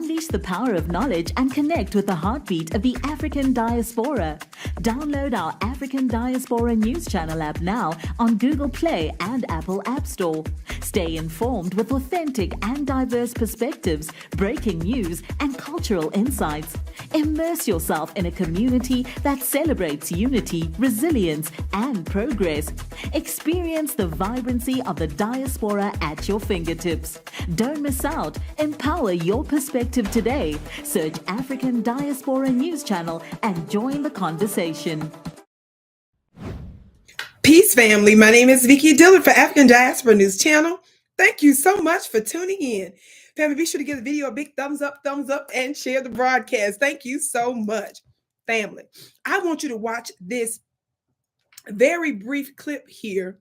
Unleash the power of knowledge and connect with the heartbeat of the African diaspora. Download our African Diaspora News Channel app now on Google Play and Apple App Store. Stay informed with authentic and diverse perspectives, breaking news, and cultural insights. Immerse yourself in a community that celebrates unity, resilience, and progress. Experience the vibrancy of the diaspora at your fingertips. Don't miss out. Empower your perspective today. Search African Diaspora News Channel and join the conversation. Peace, family. My name is Vicki Dillard for African Diaspora News Channel. Thank you so much for tuning in. Family, be sure to give the video a big thumbs up, and share the broadcast. Thank you so much, family. I want you to watch this very brief clip here.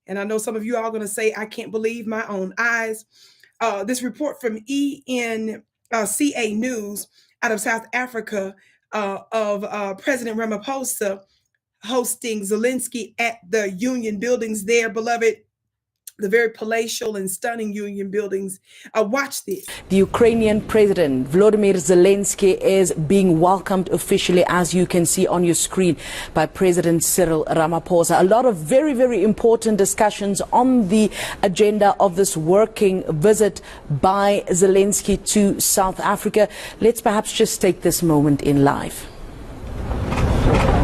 And I know some of you are going to say, I can't believe my own eyes. This report from ENCA News out of South Africa of President Ramaphosa hosting Zelensky at the Union buildings there, beloved. The very palatial and stunning Union buildings. Watch this. The Ukrainian President Volodymyr Zelensky is being welcomed officially, as you can see on your screen, by President Cyril Ramaphosa. A lot of very, very important discussions on the agenda of this working visit by Zelensky to South Africa. Let's perhaps just take this moment in live.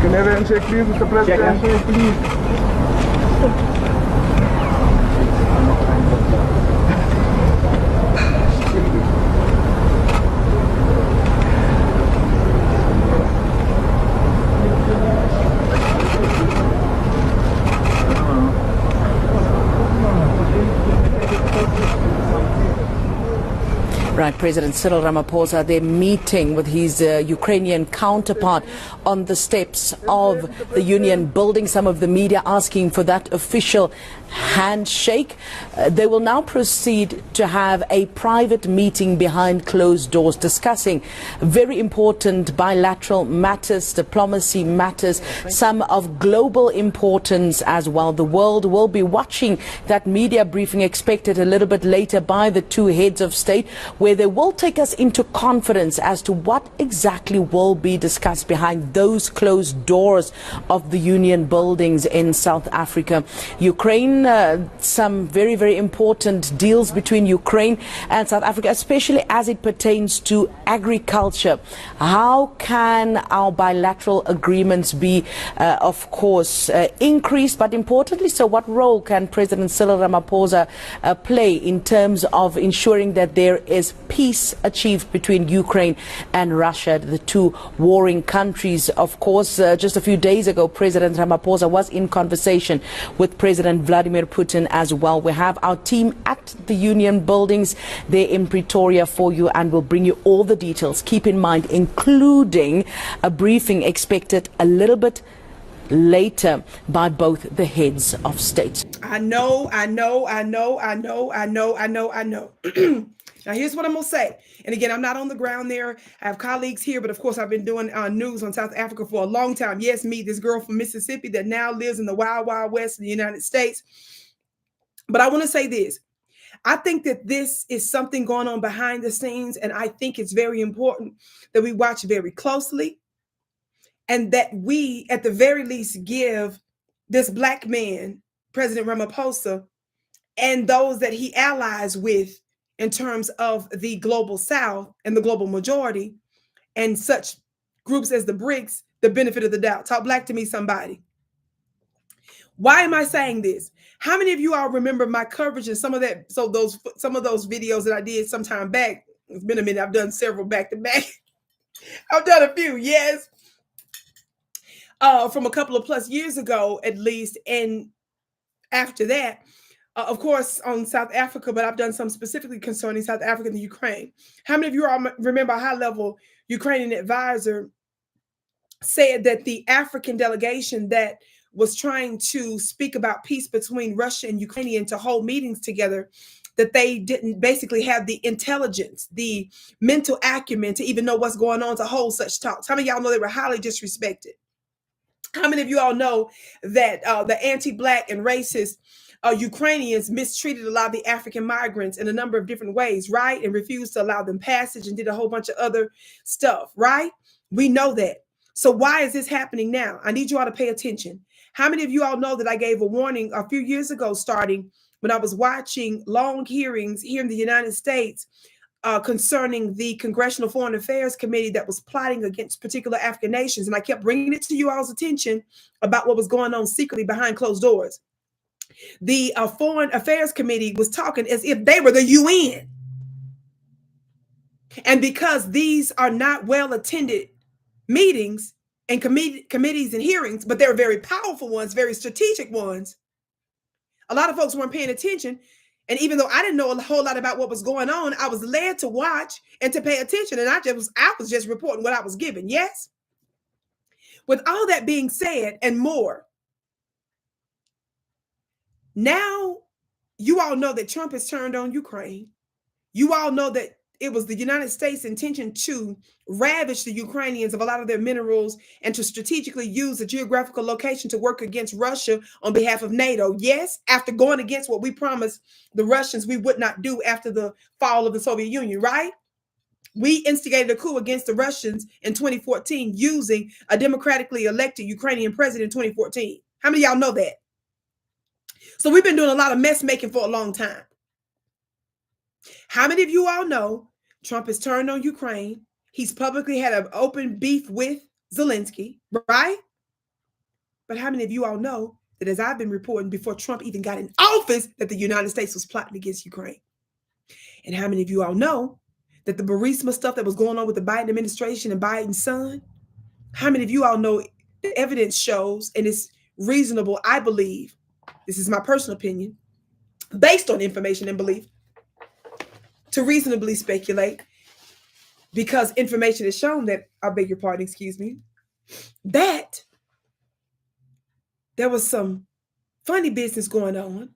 Can everyone check, please, Mr. President? Check, please. Right, President Cyril Ramaphosa, they're meeting with his Ukrainian counterpart on the steps of the Union building. Some of the media asking for that official handshake. They will now proceed to have a private meeting behind closed doors discussing very important bilateral matters, diplomacy matters, some of global importance as well. The world will be watching that media briefing expected a little bit later by the two heads of state, where they will take us into confidence as to what exactly will be discussed behind those closed doors of the Union buildings in South Africa. Ukraine, some very, very important deals between Ukraine and South Africa, especially as it pertains to agriculture. How can our bilateral agreements be, of course, increased, but importantly, so what role can President Cyril Ramaphosa play in terms of ensuring that there is peace achieved between Ukraine and Russia, the two warring countries? Of course, just a few days ago, President Ramaphosa was in conversation with President Vladimir Putin as well. We have our team at the Union buildings there in Pretoria for you, and we'll bring you all the details. Keep in mind, including a briefing expected a little bit later by both the heads of state. I know. Now, here's what I'm going to say. And again, I'm not on the ground there. I have colleagues here, but of course, I've been doing news on South Africa for a long time. Yes, me, this girl from Mississippi that now lives in the wild, wild west of the United States. But I want to say this. I think that this is something going on behind the scenes, and I think it's very important that we watch very closely and that we, at the very least, give this black man, President Ramaphosa, and those that he allies with in terms of the global South and the global majority and such groups as the BRICS, the benefit of the doubt. Talk black to me, somebody. Why am I saying this? How many of you all remember my coverage and some of those videos that I did some time back? It's been a minute. I've done several back to back. I've done a few, yes. From a couple of plus years ago, at least. And after that, of course, on South Africa, but I've done some specifically concerning South Africa and the Ukraine. How many of you all remember a high-level Ukrainian advisor said that the African delegation that was trying to speak about peace between Russia and Ukraine to hold meetings together, that they didn't basically have the intelligence, the mental acumen to even know what's going on to hold such talks? How many of y'all know they were highly disrespected? How many of you all know that the anti-black and racist Ukrainians mistreated a lot of the African migrants in a number of different ways, right? And refused to allow them passage and did a whole bunch of other stuff, right? We know that. So why is this happening now? I need you all to pay attention. How many of you all know that I gave a warning a few years ago, starting when I was watching long hearings here in the United States concerning the Congressional Foreign Affairs Committee that was plotting against particular African nations? And I kept bringing it to you all's attention about what was going on secretly behind closed doors. The Foreign Affairs Committee was talking as if they were the UN. And because these are not well-attended meetings and committees and hearings, but they're very powerful ones, very strategic ones, a lot of folks weren't paying attention. And even though I didn't know a whole lot about what was going on, I was led to watch and to pay attention. And I was just reporting what I was given. Yes. With all that being said and more, now you all know that Trump has turned on Ukraine. You all know that it was the United States' intention to ravage the Ukrainians of a lot of their minerals and to strategically use a geographical location to work against Russia on behalf of NATO. Yes, after going against what we promised the Russians we would not do after the fall of the Soviet Union, right? We instigated a coup against the Russians in 2014 using a democratically elected Ukrainian president in 2014. How many of y'all know that? So we've been doing a lot of mess making for a long time. How many of you all know Trump has turned on Ukraine? He's publicly had an open beef with Zelensky, right? But how many of you all know that, as I've been reporting before Trump even got in office, that the United States was plotting against Ukraine? And how many of you all know that the Burisma stuff that was going on with the Biden administration and Biden's son? How many of you all know the evidence shows, and it's reasonable, I believe, this is my personal opinion, based on information and belief, to reasonably speculate, because information has shown that, I beg your pardon, excuse me, that there was some funny business going on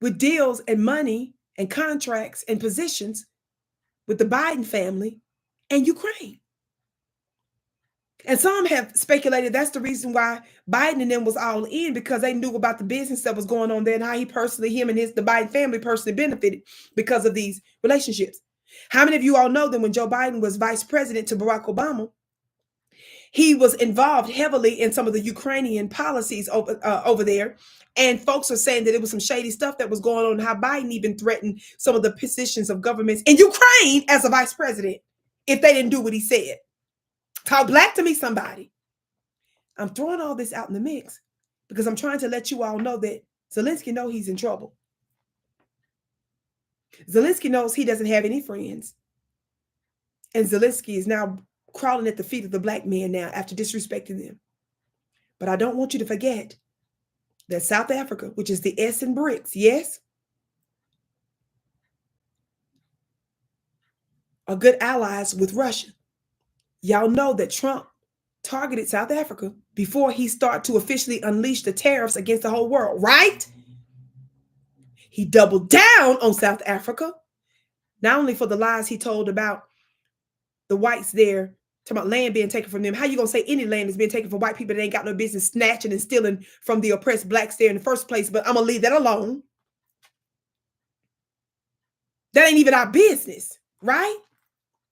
with deals and money and contracts and positions with the Biden family and Ukraine. And some have speculated that's the reason why Biden and them was all in, because they knew about the business that was going on there and how him and the Biden family personally benefited because of these relationships. How many of you all know that when Joe Biden was vice president to Barack Obama, he was involved heavily in some of the Ukrainian policies over there? And folks are saying that it was some shady stuff that was going on, how Biden even threatened some of the positions of governments in Ukraine as a vice president if they didn't do what he said. Talk black to me, somebody. I'm throwing all this out in the mix because I'm trying to let you all know that Zelensky knows he's in trouble. Zelensky knows he doesn't have any friends. And Zelensky is now crawling at the feet of the black men now after disrespecting them. But I don't want you to forget that South Africa, which is the S in BRICS, yes, are good allies with Russia. Y'all know that Trump targeted South Africa before he started to officially unleash the tariffs against the whole world, right? He doubled down on South Africa, not only for the lies he told about the whites there, talking about land being taken from them. How you gonna say any land is being taken from white people that ain't got no business snatching and stealing from the oppressed blacks there in the first place? But I'm gonna leave that alone. That ain't even our business, right?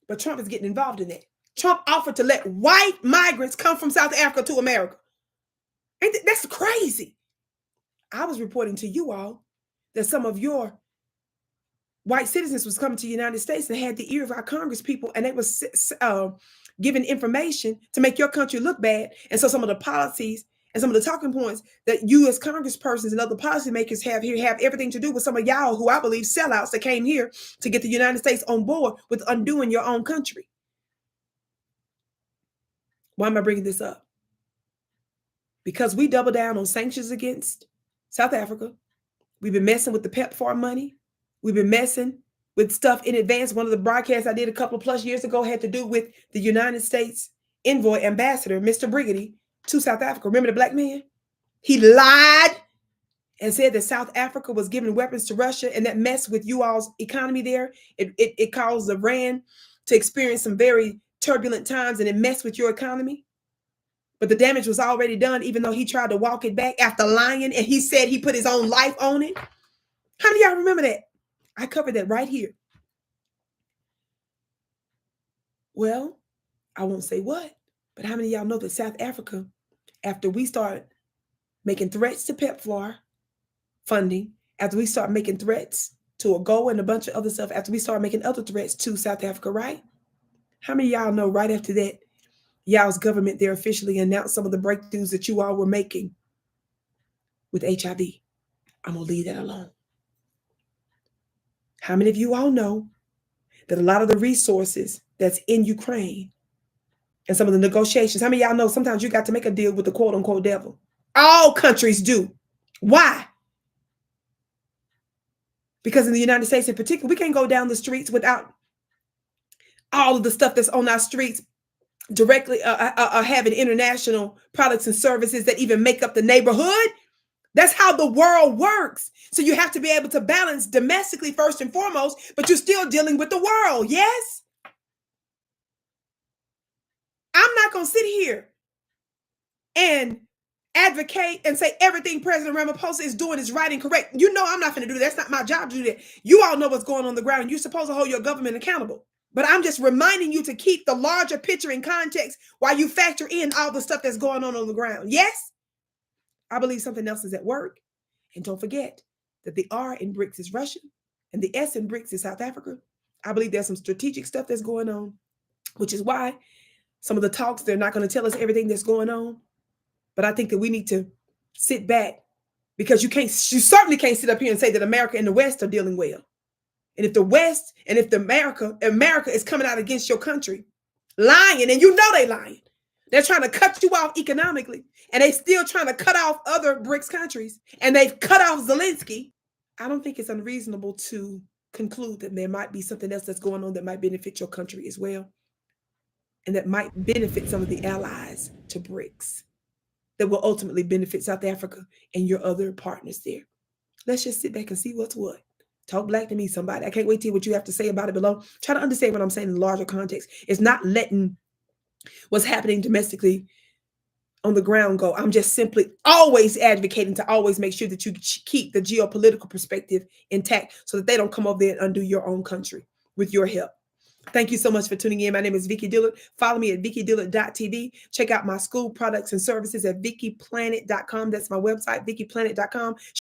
But Trump is getting involved in that. Trump offered to let white migrants come from South Africa to America. That's crazy. I was reporting to you all that some of your white citizens was coming to the United States and had the ear of our Congress people, and they was giving information to make your country look bad. And so some of the policies and some of the talking points that you as congresspersons and other policymakers have here have everything to do with some of y'all who I believe sellouts that came here to get the United States on board with undoing your own country. Why am I bringing this up? Because we double down on sanctions against South Africa. We've been messing with the PEPFAR money. We've been messing with stuff in advance. One of the broadcasts I did a couple of plus years ago had to do with the United States envoy ambassador, Mr. Briggity, to South Africa. Remember the black man? He lied and said that South Africa was giving weapons to Russia, and that messed with you all's economy there. It caused the rand to experience some very turbulent times, and it messed with your economy. But the damage was already done, even though he tried to walk it back after lying, and he said he put his own life on it. How many of y'all remember that? I covered that right here. Well, I won't say what, but how many of y'all know that South Africa, after we start making threats to PEPFAR funding, after we start making threats to AGOA and a bunch of other stuff, after we start making other threats to South Africa, right? How many of y'all know right after that, y'all's government there officially announced some of the breakthroughs that you all were making with HIV? I'm going to leave that alone. How many of you all know that a lot of the resources that's in Ukraine and some of the negotiations, how many of y'all know sometimes you got to make a deal with the quote unquote devil? All countries do. Why? Because in the United States in particular, we can't go down the streets without all of the stuff that's on our streets directly having international products and services that even make up the neighborhood. That's how the world works. So you have to be able to balance domestically first and foremost, but you're still dealing with the world. Yes? I'm not going to sit here and advocate and say everything President Ramaphosa is doing is right and correct. You know I'm not going to do that. That's not my job to do that. You all know what's going on the ground. You're supposed to hold your government accountable. But I'm just reminding you to keep the larger picture in context while you factor in all the stuff that's going on the ground. Yes? I believe something else is at work. And don't forget that the R in BRICS is Russia and the S in BRICS is South Africa. I believe there's some strategic stuff that's going on, which is why some of the talks, they're not going to tell us everything that's going on. But I think that we need to sit back, because you certainly can't sit up here and say that America and the West are dealing well. And if the West and if the America is coming out against your country, lying, and you know they lying. They're trying to cut you off economically, and they still trying to cut off other BRICS countries, and they've cut off Zelenskyy. I don't think it's unreasonable to conclude that there might be something else that's going on that might benefit your country as well, and that might benefit some of the allies to BRICS, that will ultimately benefit South Africa and your other partners there. Let's just sit back and see what's what. Talk black to me, somebody. I can't wait to hear what you have to say about it below. Try to understand what I'm saying in the larger context. It's not letting what's happening domestically on the ground go. I'm just simply always advocating to always make sure that you keep the geopolitical perspective intact so that they don't come over there and undo your own country with your help. Thank you so much for tuning in. My name is Vicki Dillard. Follow me at vickydillard.tv. Check out my school products and services at vickyplanet.com. That's my website, vickyplanet.com.